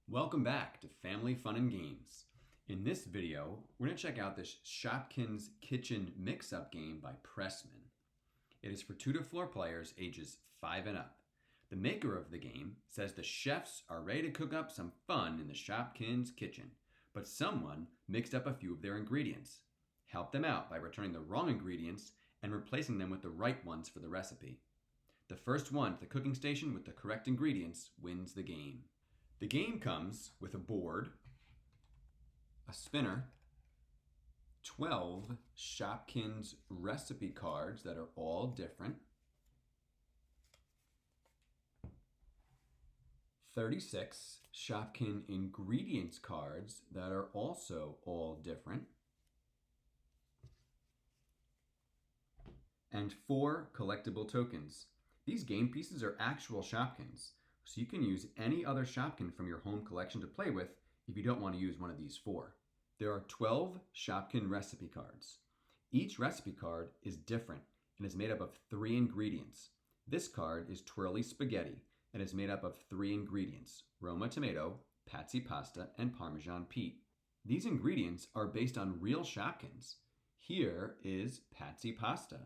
Welcome back to Family Fun and Games. In this video, we're going to check out this Shopkins Kitchen Mix Up game by Pressman. It is for 2 to 4 players ages 5 and up. The maker of the game says the chefs are ready to cook up some fun in the Shopkins kitchen, but someone mixed up a few of their ingredients. Help them out by returning the wrong ingredients and replacing them with the right ones for the recipe. The first one to the cooking station with the correct ingredients wins the game. The game comes with a board, a spinner, 12 Shopkins recipe cards that are all different, 36 Shopkin ingredients cards that are also all different, and 4 collectible tokens. These game pieces are actual Shopkins, so you can use any other Shopkin from your home collection to play with if you don't want to use one of these 4. There are 12 Shopkin recipe cards. Each recipe card is different and is made up of 3 ingredients. This card is twirly spaghetti and is made up of 3 ingredients: Roma tomato, Patsy pasta, and Parmesan Pete. These ingredients are based on real Shopkins. Here is Patsy pasta.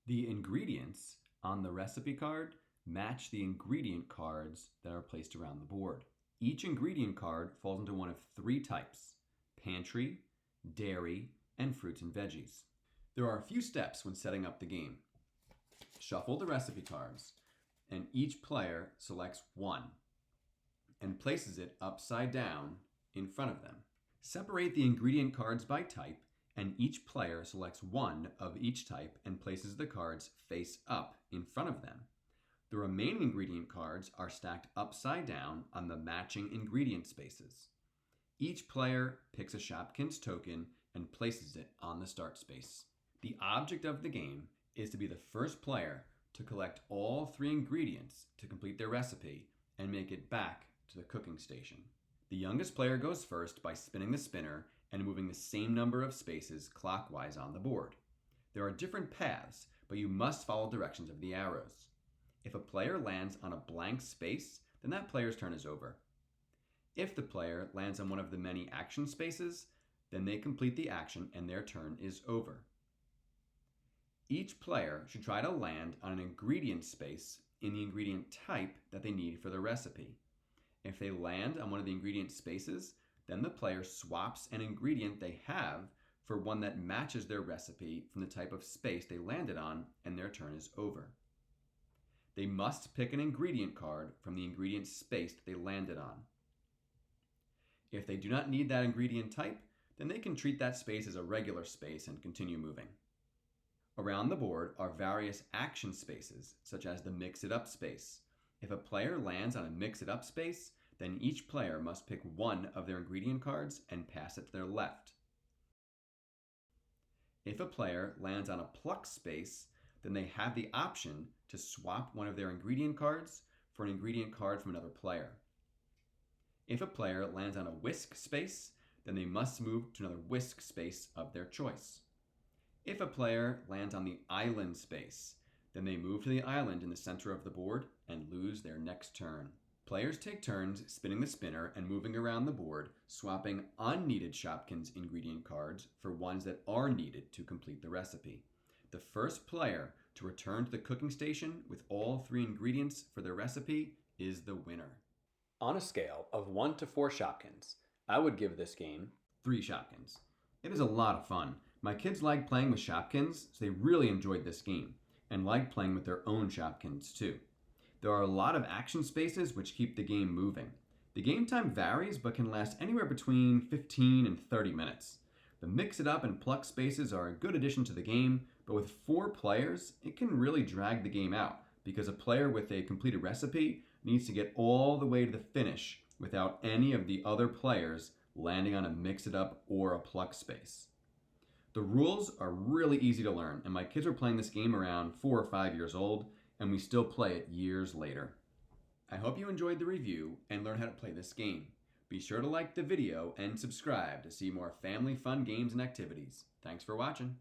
The ingredients on the recipe card match the ingredient cards that are placed around the board. Each ingredient card falls into one of 3 types: pantry, dairy, and fruits and veggies. There are a few steps when setting up the game. Shuffle the recipe cards, and each player selects one and places it upside down in front of them. Separate the ingredient cards by type, and each player selects one of each type and places the cards face up in front of them. The remaining ingredient cards are stacked upside down on the matching ingredient spaces. Each player picks a Shopkins token and places it on the start space. The object of the game is to be the first player to collect all 3 ingredients to complete their recipe and make it back to the cooking station. The youngest player goes first by spinning the spinner and moving the same number of spaces clockwise on the board. There are different paths, but you must follow directions of the arrows. If a player lands on a blank space, then that player's turn is over. If the player lands on one of the many action spaces, then they complete the action and their turn is over. Each player should try to land on an ingredient space in the ingredient type that they need for the recipe. If they land on one of the ingredient spaces, then the player swaps an ingredient they have for one that matches their recipe from the type of space they landed on, and their turn is over. They must pick an ingredient card from the ingredient space that they landed on. If they do not need that ingredient type, then they can treat that space as a regular space and continue moving. Around the board are various action spaces, such as the Mix It Up space. If a player lands on a Mix It Up space, then each player must pick one of their ingredient cards and pass it to their left. If a player lands on a Pluck space, then they have the option to swap one of their ingredient cards for an ingredient card from another player. If a player lands on a Whisk space, then they must move to another Whisk space of their choice. If a player lands on the Island space, then they move to the island in the center of the board and lose their next turn. Players take turns spinning the spinner and moving around the board, swapping unneeded Shopkins ingredient cards for ones that are needed to complete the recipe. The first player to return to the cooking station with all 3 ingredients for their recipe is the winner. On a scale of 1 to 4 Shopkins, I would give this game 3 Shopkins. It is a lot of fun. My kids like playing with Shopkins, so they really enjoyed this game and like playing with their own Shopkins too. There are a lot of action spaces which keep the game moving. The game time varies but can last anywhere between 15 and 30 minutes. The Mix It Up and Pluck spaces are a good addition to the game, but with 4 players, it can really drag the game out because a player with a completed recipe needs to get all the way to the finish without any of the other players landing on a Mix It Up or a Pluck space. The rules are really easy to learn, and my kids were playing this game around 4 or 5 years old, and we still play it years later. I hope you enjoyed the review and learned how to play this game. Be sure to like the video and subscribe to see more family fun games and activities. Thanks for watching.